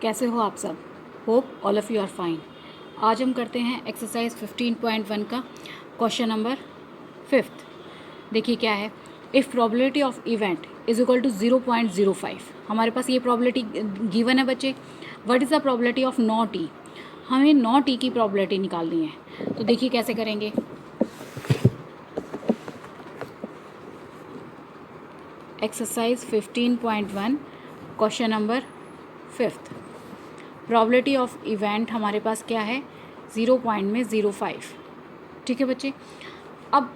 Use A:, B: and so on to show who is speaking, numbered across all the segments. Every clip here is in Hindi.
A: कैसे हो आप सब? Hope all of you are fine. आज हम करते हैं एक्सरसाइज 15.1 का क्वेश्चन नंबर 5। देखिए क्या है। If probability of event is equal to 0.05, हमारे पास ये प्रोबेबिलिटी गिवन है बच्चे। What is the probability of not E? हमें नॉट ई की प्रोबेबिलिटी निकालनी है। तो देखिए कैसे करेंगे। Exercise 15.1 question number 5। Probability of event हमारे पास क्या है, 0.05। ठीक है बच्चे। अब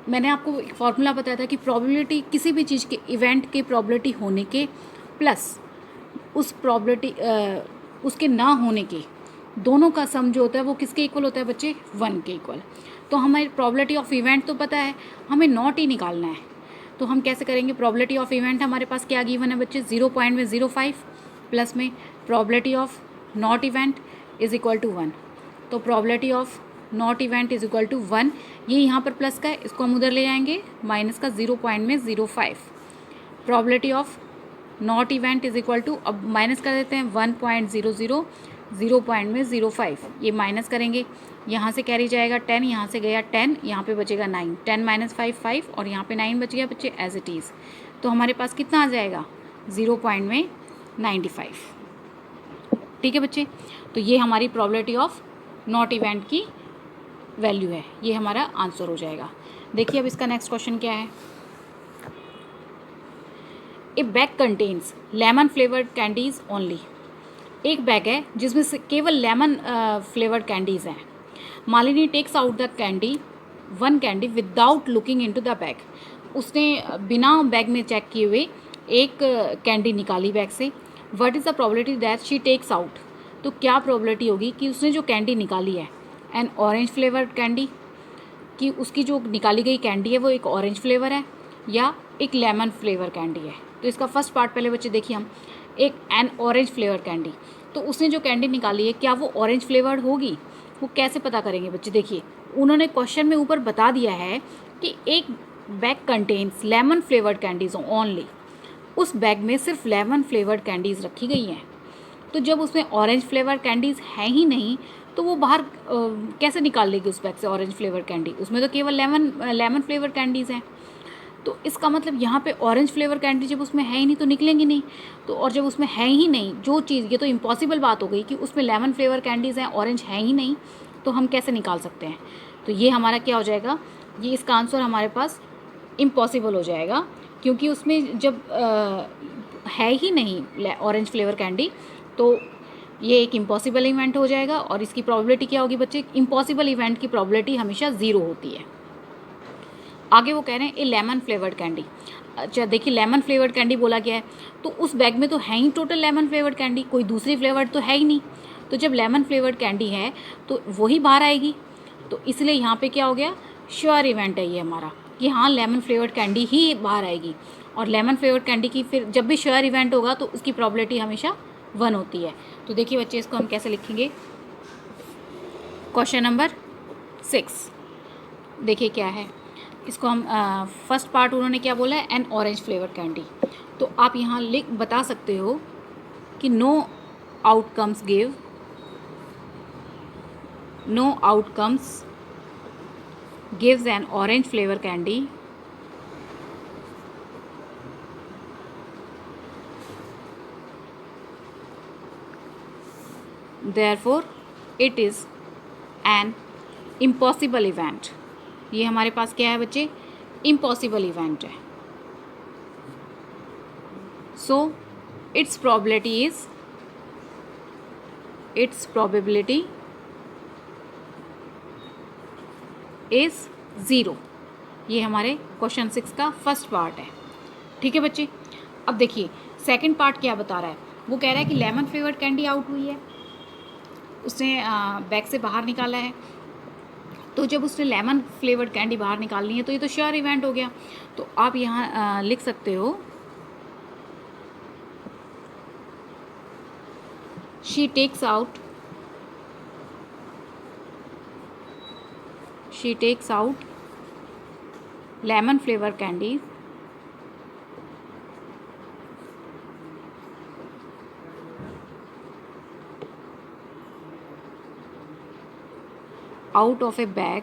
A: मैंने आपको एक फॉर्मूला बताया था कि प्रोबेबिलिटी किसी भी चीज़ के इवेंट के प्रोबेबिलिटी होने के प्लस उस प्रोबेबिलिटी उसके ना होने के दोनों का सम जो होता है वो किसके इक्वल होता है बच्चे, 1 के इक्वल। तो हमें प्रोबेबिलिटी ऑफ इवेंट तो पता है, हमें नॉट ही निकालना है। तो हम कैसे करेंगे। प्रोबेबिलिटी ऑफ इवेंट हमारे पास क्या गिवन है बच्चे, 0.05 प्लस में probability of not event is equal to 1। तो probability of not event is equal to 1, ये यहाँ पर प्लस का है, इसको हम उधर ले जाएंगे माइनस का, 0.05। Probability of not event is equal to, अब माइनस कर देते हैं 1.00, 0.05 ये माइनस करेंगे, यहाँ से कैरी जाएगा 10, यहाँ से गया 10, यहाँ पे बचेगा 9, 10 माइनस 5 5 और यहाँ पे 9 बच गया बच्चे एज इट इज़। तो हमारे पास कितना आ जाएगा, 0.95। ठीक है बच्चे। तो ये हमारी प्रोबेबिलिटी ऑफ नॉट इवेंट की वैल्यू है, ये हमारा आंसर हो जाएगा। देखिए अब इसका नेक्स्ट क्वेश्चन क्या है। A bag contains lemon flavoured candies only. एक बैग है जिसमें से केवल लेमन फ्लेवर्ड कैंडीज हैं। Malini takes out the candy, one candy without looking into the bag. उसने बिना बैग में चेक किए हुए एक कैंडी निकाली बैग से। What is the probability that she takes out? तो क्या प्रोबेबिलिटी होगी कि उसने जो कैंडी निकाली है, एन ऑरेंज फ्लेवर्ड कैंडी, कि उसकी जो निकाली गई कैंडी है वो एक ऑरेंज फ्लेवर है या एक लेमन फ्लेवर कैंडी है। तो इसका फर्स्ट पार्ट पहले बच्चे देखिए हम, एक एन ऑरेंज फ्लेवर कैंडी, तो उसने जो कैंडी निकाली है क्या वो ऑरेंज फ्लेवर्ड होगी? वो कैसे पता करेंगे बच्चे। देखिए उन्होंने क्वेश्चन में ऊपर बता दिया है कि एक bag contains lemon flavoured candies only. उस बैग में सिर्फ लेमन फ्लेवर्ड कैंडीज़ रखी गई हैं। तो जब उसमें ऑरेंज फ्लेवर कैंडीज़ हैं ही नहीं तो वो बाहर कैसे निकाल लेगी उस बैग से ऑरेंज फ्लेवर कैंडी? उसमें तो केवल लेमन फ्लेवर कैंडीज़ हैं। तो इसका मतलब यहाँ पे ऑरेंज फ्लेवर कैंडी जब उसमें है ही नहीं तो निकलेंगी नहीं। तो और जब उसमें है ही नहीं जो चीज़, ये तो इम्पॉसिबल बात हो गई कि उसमें लेमन फ्लेवर कैंडीज़ हैं, ऑरेंज है ही नहीं, तो हम कैसे निकाल सकते हैं। तो ये हमारा क्या हो जाएगा, ये इसका आंसर हमारे पास इम्पॉसिबल हो जाएगा, क्योंकि उसमें जब है ही नहीं ऑरेंज फ्लेवर कैंडी तो ये एक इम्पॉसिबल इवेंट हो जाएगा। और इसकी प्रोबेबिलिटी क्या होगी बच्चे, इम्पॉसिबल इवेंट की प्रोबेबिलिटी हमेशा 0 होती है। आगे वो कह रहे हैं ए लेमन फ्लेवर्ड कैंडी। अच्छा देखिए लेमन फ्लेवर्ड कैंडी बोला गया है, तो उस बैग में तो है ही टोटल लेमन फ्लेवर्ड कैंडी, कोई दूसरी फ्लेवर्ड तो है ही नहीं। तो जब लेमन फ्लेवर्ड कैंडी है तो वही बाहर आएगी। तो इसलिए यहाँ पे क्या हो गया, श्योर इवेंट है ये हमारा कि हाँ लेमन फ्लेवर्ड कैंडी ही बाहर आएगी। और लेमन फ्लेवर्ड कैंडी की फिर जब भी श्योर इवेंट होगा तो उसकी प्रोबेबिलिटी हमेशा 1 होती है। तो देखिए बच्चे इसको हम कैसे लिखेंगे। क्वेश्चन नंबर 6 देखिए क्या है। इसको हम फर्स्ट पार्ट उन्होंने क्या बोला है, एन ऑरेंज फ्लेवर कैंडी। तो आप यहाँ बता सकते हो कि no outcomes gives an orange flavour candy therefore it is an impossible event। ये हमारे पास क्या है बच्चे, इम्पॉसिबल इवेंट है। So it's probability is 0। ये हमारे क्वेश्चन 6 का फर्स्ट पार्ट है। ठीक है बच्चे। अब देखिए सेकंड पार्ट क्या बता रहा है। वो कह रहा है कि लेमन फ्लेवर्ड कैंडी आउट हुई है, उसने बैग से बाहर निकाला है। तो जब उसने लेमन फ्लेवर्ड कैंडी बाहर निकालनी है तो ये तो श्योर इवेंट हो गया। तो आप यहाँ लिख सकते हो she takes out lemon flavour candy out of a bag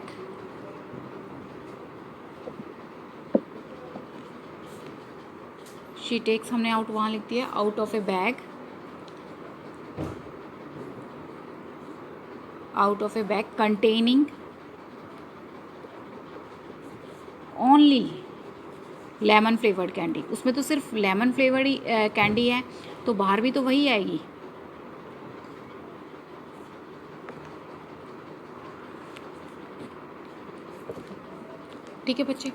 A: she takes, हमने आउट वहाँ लिख दिया, out of a bag, out of a bag containing only lemon flavoured candy. उसमें तो सिर्फ लेमन फ्लेवर्ड ही कैंडी है, तो बाहर भी तो वही आएगी। ठीक है बच्चे,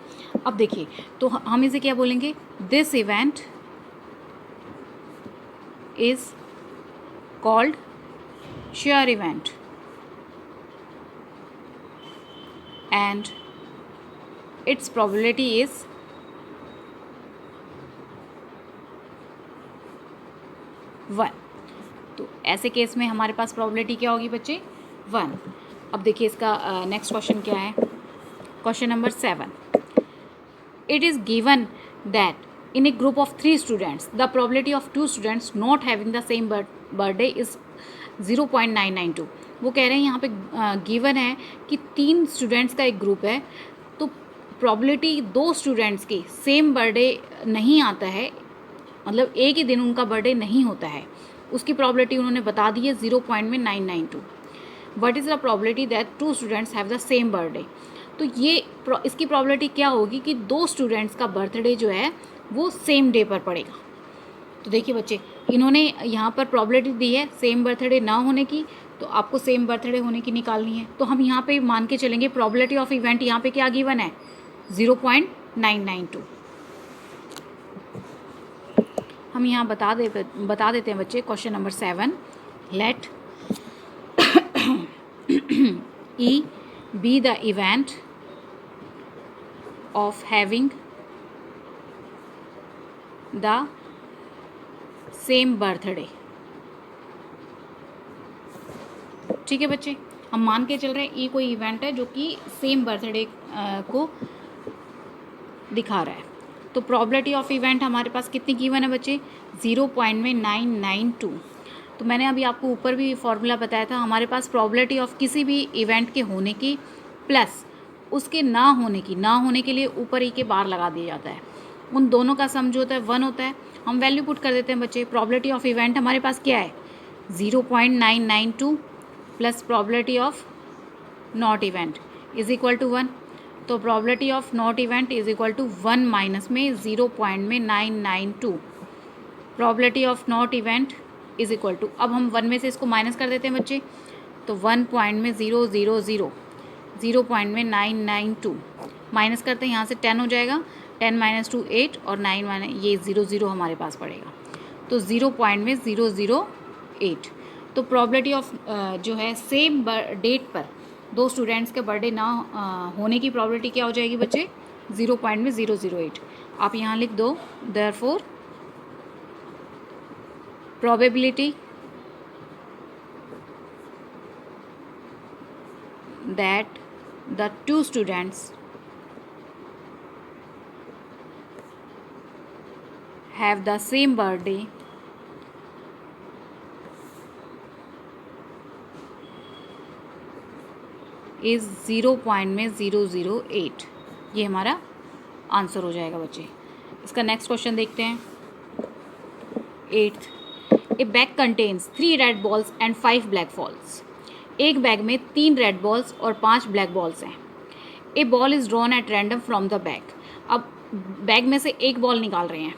A: अब देखिए तो हम इसे क्या बोलेंगे, this event is called share event and it's probability is 1। तो ऐसे केस में हमारे पास प्रोबेबिलिटी क्या होगी बच्चे, 1। अब देखिए इसका नेक्स्ट क्वेश्चन क्या है, question number 7। It is given that in a group of 3 students the probability of 2 students not having the same birthday is 0.992। वो कह रहे हैं यहाँ पे गिवन है कि 3 स्टूडेंट्स का एक ग्रुप है, तो प्रॉबिलिटी 2 स्टूडेंट्स की सेम बर्थडे नहीं आता है, मतलब एक ही दिन उनका बर्थडे नहीं होता है, उसकी प्रॉबिलिटी उन्होंने बता दी है 0.992। What is the probability that 2 students have the same birthday. तो ये इसकी प्रॉबिलिटी क्या होगी कि 2 स्टूडेंट्स का बर्थडे जो है वो सेम डे पर पड़ेगा। तो देखिए बच्चे, इन्होंने यहाँ पर प्रॉबिलिटी दी है सेम बर्थडे ना होने की, तो आपको सेम बर्थडे होने की निकालनी है। तो हम यहाँ पे मान के चलेंगे प्रॉबिलिटी ऑफ इवेंट यहाँ पे क्या गिवन है, 0.992। हम यहाँ बता देते हैं बच्चे, question number 7, let E be the event of having the same birthday. ठीक है बच्चे, हम मान के चल रहे हैं ई कोई इवेंट है जो कि सेम बर्थडे को दिखा रहा है। तो प्रॉबिलिटी ऑफ इवेंट हमारे पास कितनी गिवन है बच्चे, 0.992। तो मैंने अभी आपको ऊपर भी फॉर्मूला बताया था, हमारे पास प्रॉबिलिटी ऑफ किसी भी इवेंट के होने की प्लस उसके ना होने के लिए ऊपर ई के बार लगा दिया जाता है, उन दोनों का सम जो होता है 1 होता है। हम वैल्यू पुट कर देते हैं बच्चे, प्रॉबिलिटी ऑफ इवेंट हमारे पास क्या है 0.992 plus probability of not event is equal to 1। तो probability of not event is equal to 1 minus में 0.992, probability of not event is equal to, अब हम 1 में से इसको माइनस कर देते हैं बच्चे, तो 0.992 माइनस करते हैं, यहाँ से 10 हो जाएगा, 10 माइनस 2 8 और 9 माइनस ये 0 हमारे पास पड़ेगा, तो 0.008। तो प्रॉबिलिटी ऑफ जो है सेम डेट पर 2 स्टूडेंट्स के बर्थडे ना होने की प्रॉबिलिटी क्या हो जाएगी बच्चे, 0.008। आप यहाँ लिख दो, therefore probability that the 2 students have the same birthday is 0.008। ये हमारा आंसर हो जाएगा बच्चे। इसका नेक्स्ट क्वेश्चन देखते हैं, 8th। A bag contains 3 red balls and 5 black balls. एक बैग में 3 रेड बॉल्स और 5 ब्लैक बॉल्स हैं। A ball is drawn at random from the bag. अब बैग में से एक बॉल निकाल रहे हैं।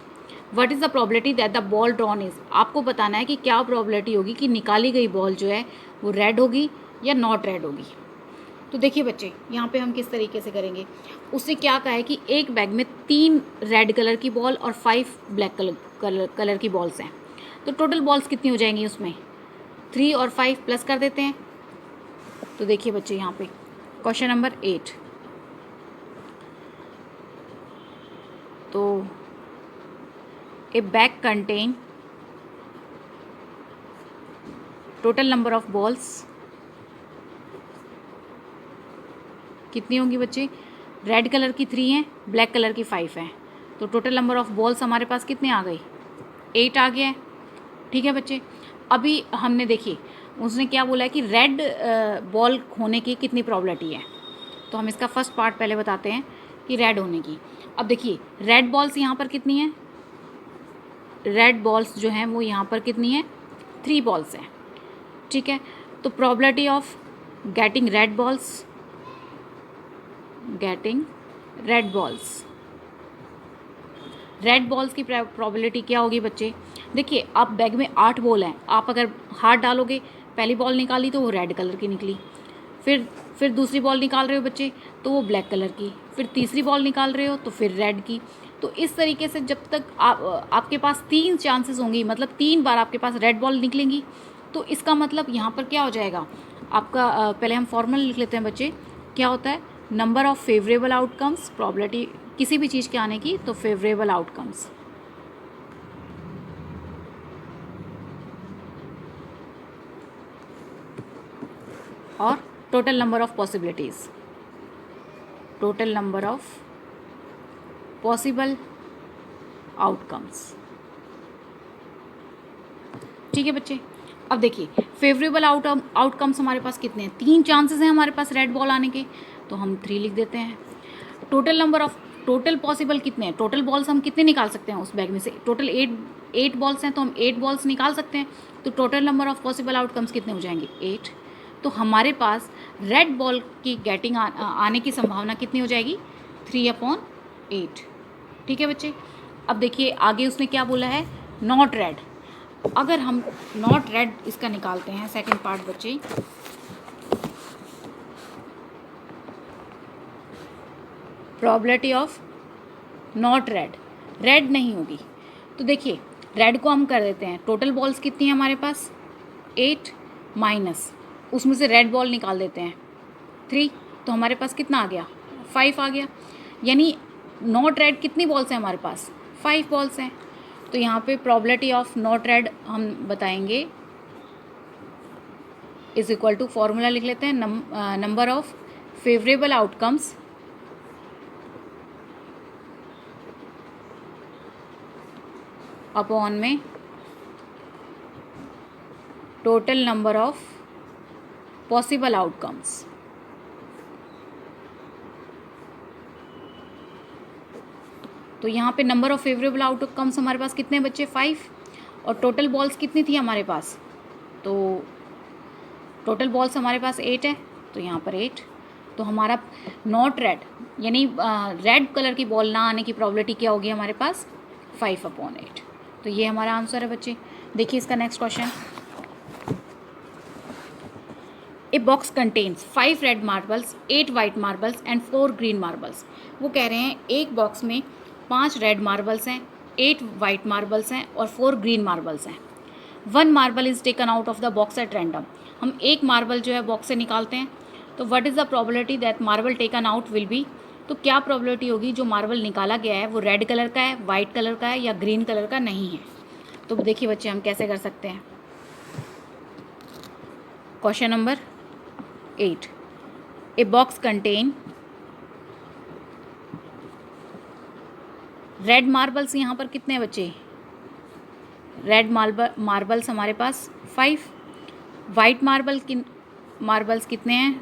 A: What is the probability that the ball drawn is. आपको बताना है कि क्या प्रॉबिलिटी होगी कि निकाली गई बॉल जो है वो रेड होगी या नॉट रेड होगी। तो देखिए बच्चे, यहाँ पे हम किस तरीके से करेंगे, उससे क्या कहा है कि एक बैग में 3 रेड कलर की बॉल और 5 ब्लैक कलर की बॉल्स हैं, तो टोटल बॉल्स कितनी हो जाएंगी उसमें, 3 और 5 प्लस कर देते हैं। तो देखिए बच्चे, यहाँ पे क्वेश्चन नंबर 8, तो ए bag contain total number of balls कितनी होंगी बच्चे, रेड कलर की 3 हैं, ब्लैक कलर की 5 हैं, तो टोटल नंबर ऑफ बॉल्स हमारे पास कितने आ गई, 8 आ गया है। ठीक है बच्चे, अभी हमने देखिए उसने क्या बोला है कि रेड बॉल होने की कितनी प्रॉबिलिटी है। तो हम इसका फर्स्ट पार्ट पहले बताते हैं कि रेड होने की। अब देखिए रेड बॉल्स यहाँ पर कितनी है, रेड बॉल्स जो हैं वो यहाँ पर कितनी है, 3 बॉल्स हैं, ठीक है। तो probability of getting red balls, getting red balls, red balls की प्रॉबिलिटी क्या होगी बच्चे। देखिए आप बैग में 8 बॉल हैं, आप अगर हाथ डालोगे, पहली बॉल निकाली तो वो रेड कलर की निकली, फिर दूसरी बॉल निकाल रहे हो बच्चे तो वो ब्लैक कलर की, फिर तीसरी बॉल निकाल रहे हो तो फिर रेड की। तो इस तरीके से जब तक आपके पास 3 चांसेस होंगी, मतलब 3 बार आपके पास रेड बॉल निकलेंगी, तो इसका मतलब यहाँ पर क्या हो जाएगा आपका, पहले हम फॉर्मूला लिख लेते हैं बच्चे। क्या होता है, number of favourable outcomes, probability किसी भी चीज़ के आने की, तो फेवरेबल आउटकम्स, और total number of possibilities, total number of possible outcomes, ठीक है बच्चे। अब देखिए फेवरेबल आउटकम्स हमारे पास कितने हैं, 3 चांसेस हैं हमारे पास रेड बॉल आने के, तो हम 3 लिख देते हैं। Total number of, total possible कितने हैं, टोटल बॉल्स हम कितने निकाल सकते हैं उस बैग में से, टोटल 8 बॉल्स हैं तो हम 8 बॉल्स निकाल सकते हैं। तो total number of possible outcomes कितने हो जाएंगे, 8। तो हमारे पास रेड बॉल की गेटिंग आने की संभावना कितनी हो जाएगी, 3/8, ठीक है बच्चे। अब देखिए आगे उसने क्या बोला है, नॉट रेड। अगर हम नॉट रेड इसका निकालते हैं सेकंड पार्ट बच्चे, probability of not red, red नहीं होगी। तो देखिए रेड को हम कर देते हैं, टोटल बॉल्स कितनी हैं हमारे पास, 8 माइनस उसमें से रेड बॉल निकाल देते हैं 3, तो हमारे पास कितना आ गया, 5 आ गया। यानी नॉट रेड कितनी बॉल्स हैं हमारे पास, 5 बॉल्स हैं। तो यहाँ पे प्रॉबिलिटी ऑफ नॉट रेड हम बताएंगे इज इक्वल टू, फॉर्मूला लिख लेते हैं, number of favourable outcomes upon में total number of possible outcomes. तो यहाँ पे नंबर ऑफ फेवरेबल आउटकम्स हमारे पास कितने हैं बच्चे, 5, और टोटल बॉल्स कितनी थी हमारे पास, तो टोटल बॉल्स हमारे पास 8 है, तो यहाँ पर 8। तो हमारा नॉट रेड यानी रेड कलर की बॉल ना आने की प्रॉबिलिटी क्या होगी हमारे पास, 5/8। तो ये हमारा आंसर है बच्चे। देखिए इसका next question, a box contains 5 red marbles, 8 white marbles and 4 green marbles. वो कह रहे हैं एक बॉक्स में 5 रेड मार्बल्स हैं, 8 वाइट मार्बल्स हैं और 4 ग्रीन मार्बल्स हैं। 1 marble is taken out of the box at random. हम एक मार्बल जो है बॉक्स से निकालते हैं, तो what is the probability that marble taken out will be. तो क्या प्रोबेबिलिटी होगी जो मार्बल निकाला गया है वो रेड कलर का है, वाइट कलर का है या ग्रीन कलर का नहीं है। तो देखिए बच्चे हम कैसे कर सकते हैं। Question number 8, a box contain red marbles, यहाँ पर कितने हैं बच्चे, रेड मार्बल्स हमारे पास 5, वाइट मार्बल्स कितने हैं,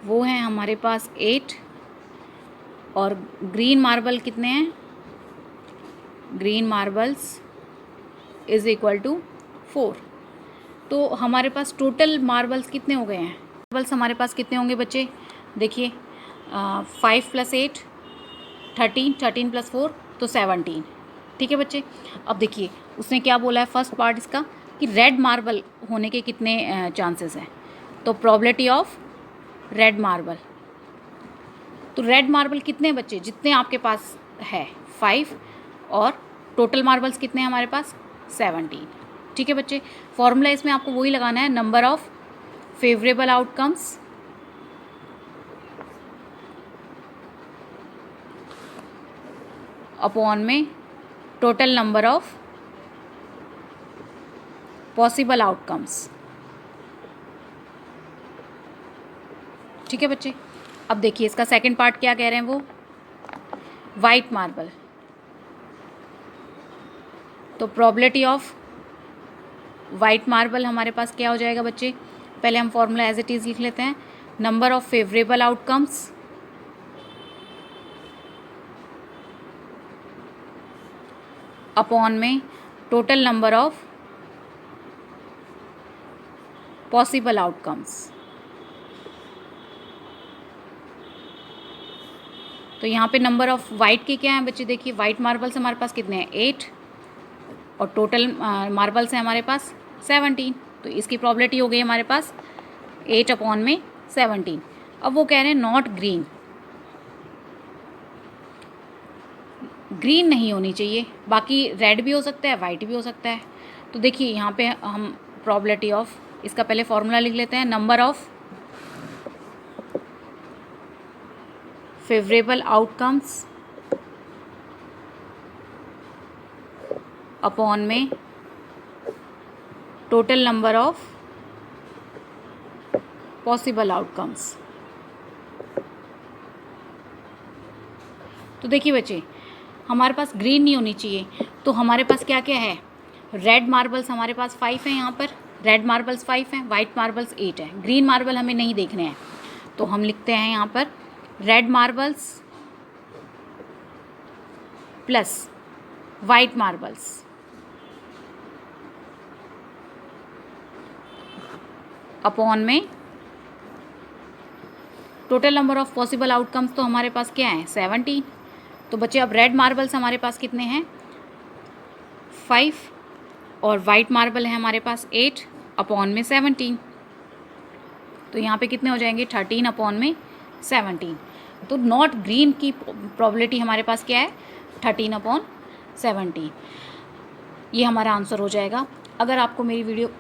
A: वो हैं हमारे पास 8, और ग्रीन मार्बल कितने हैं, green marbles is equal to 4। तो हमारे पास टोटल मार्बल्स कितने हो गए हैं, मार्बल्स हमारे पास कितने होंगे बच्चे, देखिए 5 + 8 13, 13 + 4 तो 17, ठीक है बच्चे। अब देखिए उसने क्या बोला है फर्स्ट पार्ट इसका, कि रेड मार्बल होने के कितने चांसेस हैं। तो प्रोबेबिलिटी ऑफ रेड मार्बल, तो रेड मार्बल कितने हैं बच्चे, जितने आपके पास है 5, और टोटल मार्बल्स कितने हैं हमारे पास 17, ठीक है बच्चे। फॉर्मूला इसमें आपको वही लगाना है, number of favourable outcomes upon में total number of possible outcomes, ठीक है बच्चे। अब देखिए इसका सेकंड पार्ट क्या कह रहे हैं वो, वाइट मार्बल। तो प्रोबेबिलिटी ऑफ वाइट मार्बल हमारे पास क्या हो जाएगा बच्चे, पहले हम फॉर्मूला एज इट इज़ लिख लेते हैं, number of favourable outcomes upon में total number of possible outcomes. तो यहाँ पे नंबर ऑफ वाइट के क्या हैं बच्चे, देखिए वाइट मार्बल्स हमारे पास कितने हैं 8 और टोटल मार्बल्स हैं हमारे पास 17, तो इसकी प्रॉबिलिटी हो गई हमारे पास 8 अपॉन में 17। अब वो कह रहे हैं नॉट ग्रीन, ग्रीन नहीं होनी चाहिए, बाकी रेड भी हो सकता है वाइट भी हो सकता है। तो देखिए यहाँ पे हम प्रॉबिलिटी ऑफ, इसका पहले फॉर्मूला लिख लेते हैं, number of favourable outcomes upon में total number of possible outcomes. तो देखिए बच्चे हमारे पास ग्रीन नहीं होनी चाहिए, तो हमारे पास क्या क्या है, रेड मार्बल्स हमारे पास 5 हैं, यहाँ पर रेड मार्बल्स 5 हैं, वाइट मार्बल्स 8 हैं, ग्रीन मार्बल हमें नहीं देखने हैं। तो हम लिखते हैं यहाँ पर red marbles plus white marbles upon में total number of possible outcomes, तो हमारे पास क्या है 17। तो बच्चे अब रेड मार्बल्स हमारे पास कितने हैं 5 और वाइट मार्बल है हमारे पास 8 अपॉन में 17, तो यहाँ पे कितने हो जाएंगे 13 अपॉन में 17। तो नॉट ग्रीन की प्रोबेबिलिटी हमारे पास क्या है 13 अपॉन 17, ये हमारा आंसर हो जाएगा। अगर आपको मेरी वीडियो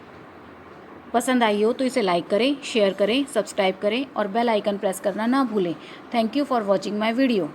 A: पसंद आई हो तो इसे लाइक करें, शेयर करें, सब्सक्राइब करें और बेल आइकन प्रेस करना ना भूलें। Thank you for watching my video.